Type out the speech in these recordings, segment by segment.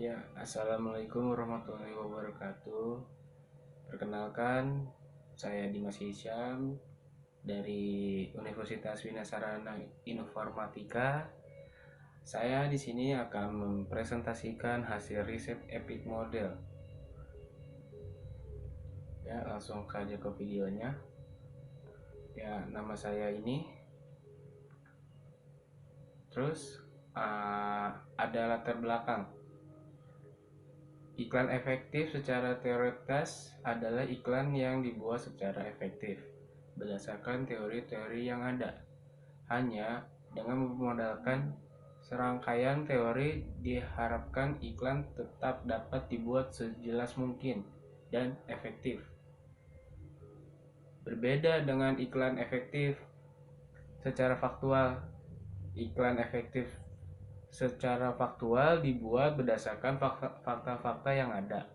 Ya, assalamualaikum warahmatullahi wabarakatuh. Perkenalkan, saya Dimas Hisyam dari Universitas Winasarana Informatika. Saya di sini akan mempresentasikan hasil riset Epic Model. Ya, langsung saja ke videonya. Ya, nama saya ini. Terus ada latar belakang. Iklan efektif secara teoritis adalah iklan yang dibuat secara efektif berdasarkan teori-teori yang ada. Hanya dengan memodalkan serangkaian teori diharapkan iklan tetap dapat dibuat sejelas mungkin dan efektif. Berbeda dengan iklan efektif secara faktual. Iklan efektif secara faktual dibuat berdasarkan fakta-fakta yang ada.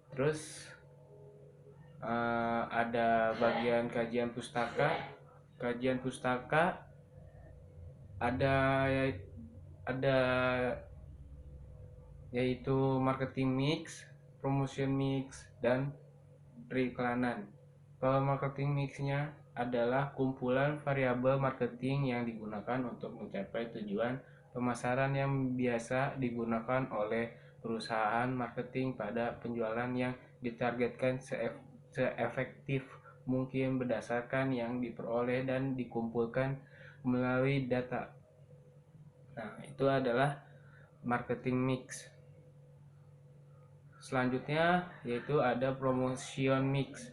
Terus ada bagian kajian pustaka. Kajian pustaka ada yaitu marketing mix, promotion mix, dan periklanan. Kalau marketing mixnya adalah kumpulan variabel marketing yang digunakan untuk mencapai tujuan pemasaran yang biasa digunakan oleh perusahaan marketing pada penjualan yang ditargetkan seefektif mungkin berdasarkan yang diperoleh dan dikumpulkan melalui data. Nah, itu adalah marketing mix. Selanjutnya yaitu ada promotion mix.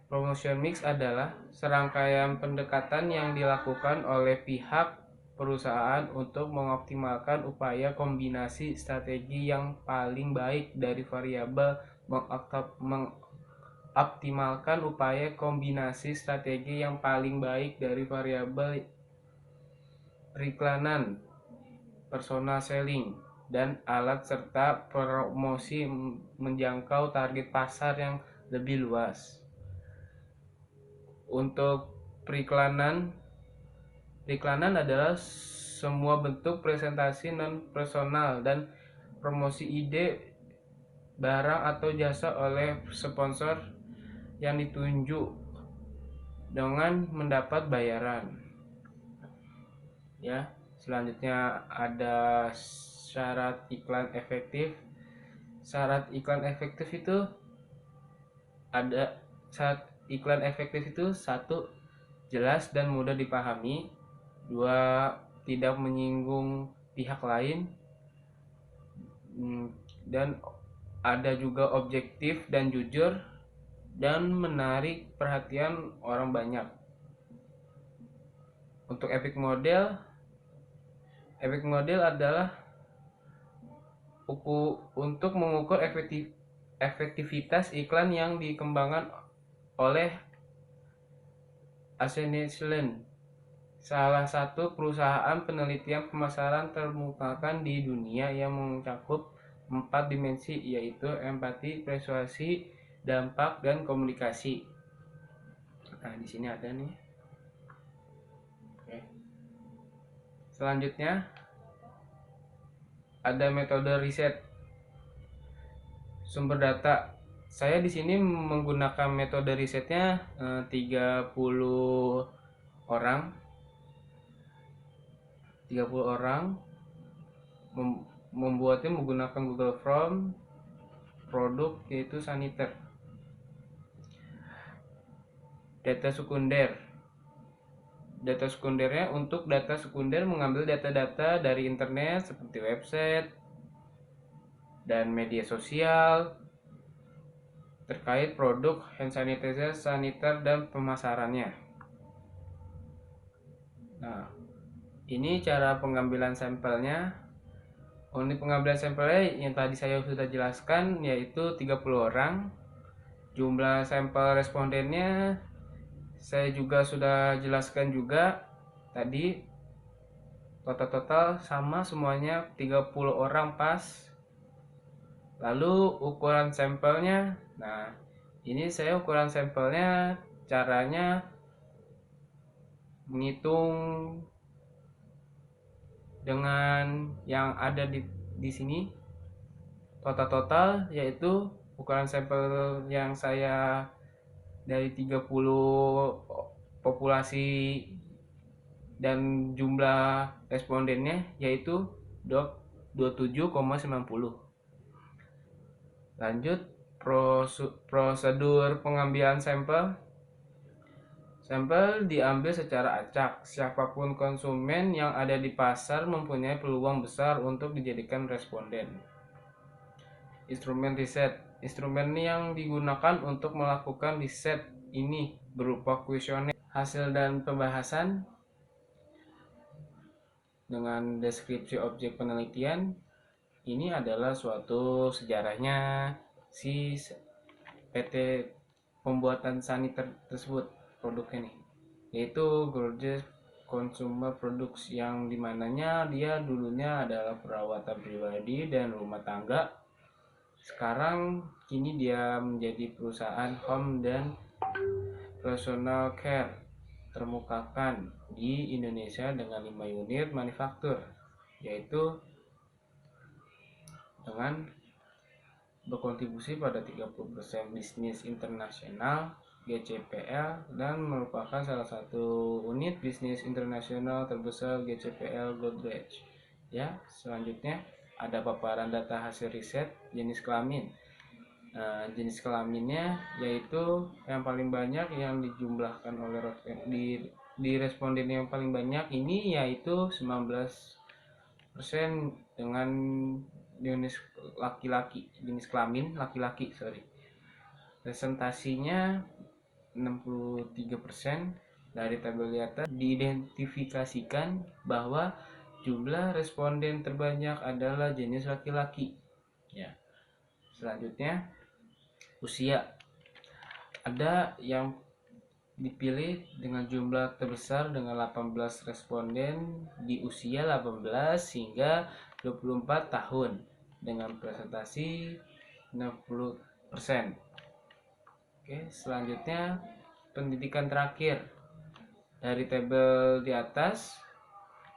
Promotion mix adalah serangkaian pendekatan yang dilakukan oleh pihak perusahaan untuk mengoptimalkan upaya kombinasi strategi yang paling baik dari variabel mengoptimalkan upaya kombinasi strategi yang paling baik dari variabel periklanan, personal selling, dan alat serta promosi menjangkau target pasar yang lebih luas. Untuk periklanan adalah semua bentuk presentasi non personal dan promosi ide, barang atau jasa oleh sponsor yang ditunjuk dengan mendapat bayaran. Ya, selanjutnya ada syarat iklan efektif. Syarat iklan efektif itu ada syarat iklan efektif itu: 1. Jelas dan mudah dipahami. 2. Tidak menyinggung pihak lain. Dan ada juga objektif dan jujur dan menarik perhatian orang banyak. Untuk epic model adalah untuk mengukur efektivitas iklan yang dikembangkan oleh Asenation, salah satu perusahaan penelitian pemasaran terkemuka di dunia yang mencakup 4 dimensi, yaitu empati, persuasi, dampak, dan komunikasi. Nah, di sini ada nih. Oke. Selanjutnya ada metode riset sumber data. Saya di sini menggunakan metode risetnya 30 orang membuatnya menggunakan Google Form. Produk yaitu saniter. Data sekundernya, untuk data sekunder mengambil data-data dari internet seperti website dan media sosial terkait produk hand sanitizer, saniter, dan pemasarannya. Nah, ini cara pengambilan sampelnya. Unit pengambilan sampelnya yang tadi saya sudah jelaskan yaitu 30 orang. Jumlah sampel respondennya saya juga sudah jelaskan juga tadi. Total sama semuanya 30 orang pas. Lalu ukuran sampelnya, nah ini saya ukuran sampelnya caranya menghitung dengan yang ada di sini total yaitu ukuran sampel yang saya dari 30 populasi dan jumlah respondennya yaitu 27,90. Lanjut prosedur pengambilan sampel. Sampel diambil secara acak. Siapapun konsumen yang ada di pasar mempunyai peluang besar untuk dijadikan responden. Instrumen riset. Instrumen yang digunakan untuk melakukan riset ini berupa kuesioner, hasil dan pembahasan dengan deskripsi objek penelitian. Ini adalah suatu sejarahnya si PT pembuatan saniter tersebut, produknya nih, yaitu Gorgeous Consumer Products, yang dimananya dia dulunya adalah perawatan pribadi dan rumah tangga. Sekarang kini dia menjadi perusahaan home dan personal care, termukakan di Indonesia dengan 5 unit manufaktur, yaitu dengan berkontribusi pada 30% bisnis internasional GCPL dan merupakan salah satu unit bisnis internasional terbesar GCPL Godrej. Ya, selanjutnya ada paparan data hasil riset jenis kelamin. Jenis kelaminnya yaitu yang paling banyak yang dijumlahkan oleh di responden yang paling banyak ini yaitu 19% dengan jenis laki-laki, jenis kelamin laki-laki, presentasinya 63%. Dari tabel di atas diidentifikasikan bahwa jumlah responden terbanyak adalah jenis laki-laki. Ya. Selanjutnya usia. Ada yang dipilih dengan jumlah terbesar dengan 18 responden di usia 18 hingga 24 tahun dengan presentasi 60%. Oke, selanjutnya pendidikan terakhir. Dari tabel di atas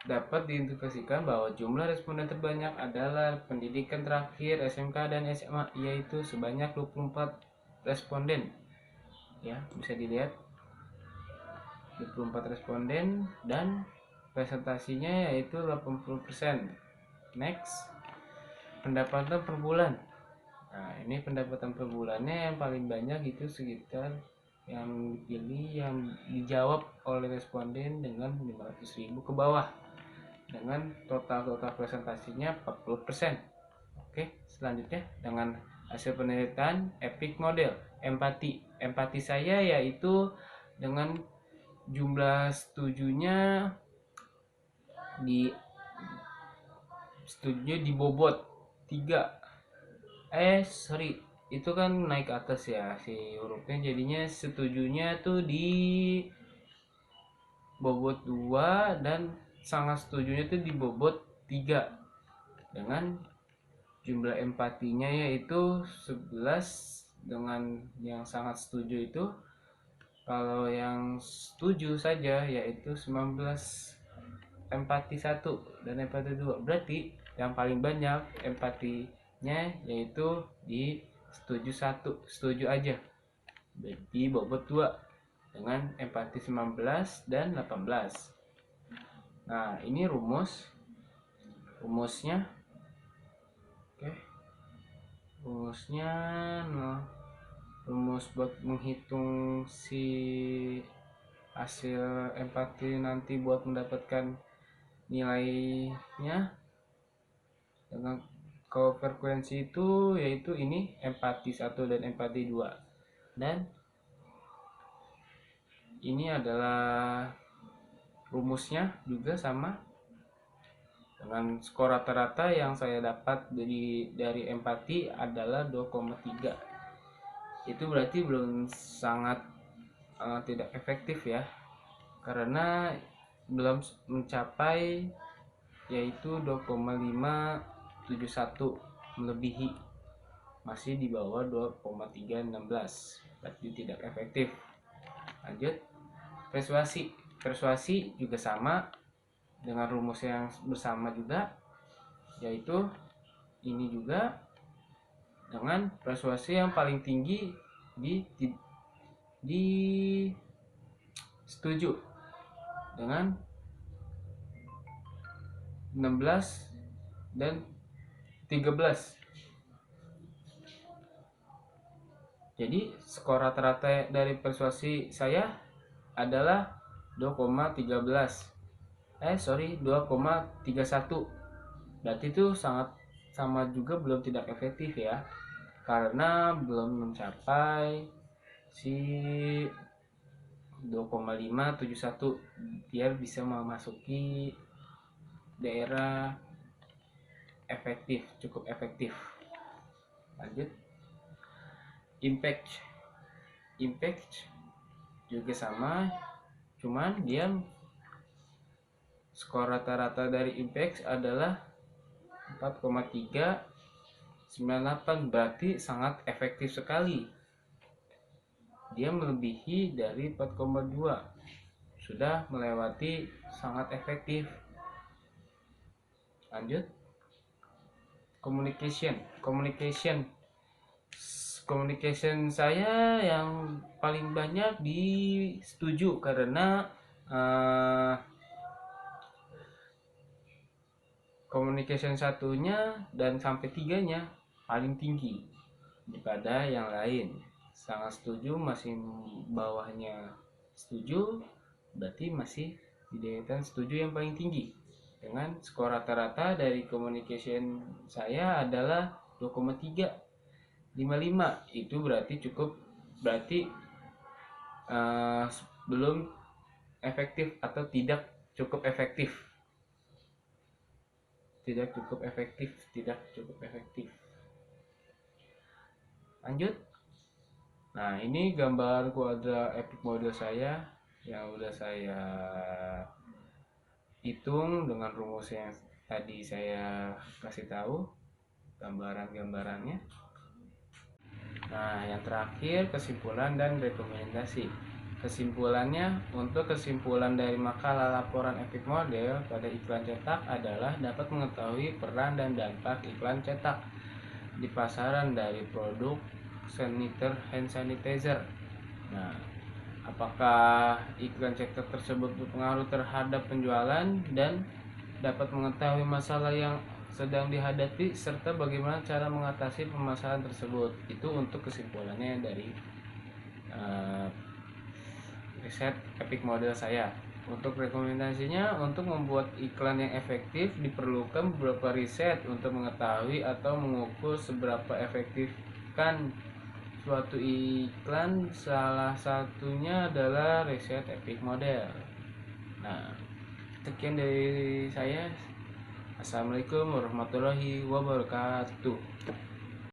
dapat diidentifikasikan bahwa jumlah responden terbanyak adalah pendidikan terakhir SMK dan SMA, yaitu sebanyak 24 responden. Ya, bisa dilihat 24 responden dan presentasinya yaitu 80%. Next, pendapatan per bulan. Nah, ini pendapatan per bulannya yang paling banyak itu sekitar yang dipilih yang dijawab oleh responden dengan 500.000 ke bawah dengan total presentasinya 40%. Oke, selanjutnya dengan hasil penelitian EPIC model empati saya yaitu dengan jumlah setujunya di bobot 3. Itu kan naik ke atas ya si hurufnya, jadinya setujunya tuh di bobot 2 dan sangat setujunya tuh di bobot 3 dengan jumlah empatinya yaitu 11. Dengan yang sangat setuju itu, kalau yang setuju saja yaitu 19 empati 1 dan empati 2, berarti yang paling banyak empatinya yaitu di setuju aja di bobot 2 dengan empati 19 dan 18. Nah, ini rumusnya. Oke. Rumus buat menghitung si hasil empati nanti buat mendapatkan nilainya dengan frekuensi itu yaitu ini empati 1 dan empati 2, dan ini adalah rumusnya juga sama dengan skor rata-rata yang saya dapat dari empati adalah 2,3. Itu berarti belum sangat tidak efektif ya, karena belum mencapai yaitu 2,571, melebihi, masih di bawah 2,316, berarti tidak efektif. Lanjut persuasi juga sama dengan rumus yang bersama juga, yaitu ini juga dengan persuasi yang paling tinggi di setuju dengan 16 dan 13. Jadi skor rata-rata dari persuasi saya adalah 2,31. Berarti itu sangat sama juga, belum tidak efektif ya, karena belum mencapai si 2,571 biar bisa memasuki daerah efektif, cukup efektif. Lanjut, impact juga sama, cuman dia skor rata-rata dari impact adalah 4,398, berarti sangat efektif sekali. Dia melebihi dari 4,2, sudah melewati, sangat efektif. Lanjut, communication saya yang paling banyak di setuju karena communication satunya dan sampai 3-nya paling tinggi daripada yang lain. Sangat setuju, masih bawahnya setuju, berarti masih di deretan setuju yang paling tinggi. Dengan skor rata-rata dari communication saya adalah 2,355. Itu berarti cukup, berarti belum efektif atau tidak cukup efektif. Tidak cukup efektif. Lanjut. Nah, ini gambar kuadra epic model saya yang udah saya hitung dengan rumus yang tadi saya kasih tahu gambarannya. Nah, yang terakhir kesimpulan dan rekomendasi. Kesimpulannya, untuk kesimpulan dari makalah laporan epic model pada iklan cetak adalah dapat mengetahui peran dan dampak iklan cetak di pasaran dari produk hand sanitizer. Nah, apakah iklan cetak tersebut berpengaruh terhadap penjualan, dan dapat mengetahui masalah yang sedang dihadapi serta bagaimana cara mengatasi permasalahan tersebut. Itu untuk kesimpulannya dari riset epic model saya. Untuk rekomendasinya, untuk membuat iklan yang efektif diperlukan beberapa riset untuk mengetahui atau mengukur seberapa efektif kan suatu iklan. Salah satunya adalah riset epic model. Nah, sekian dari saya. Assalamualaikum warahmatullahi wabarakatuh.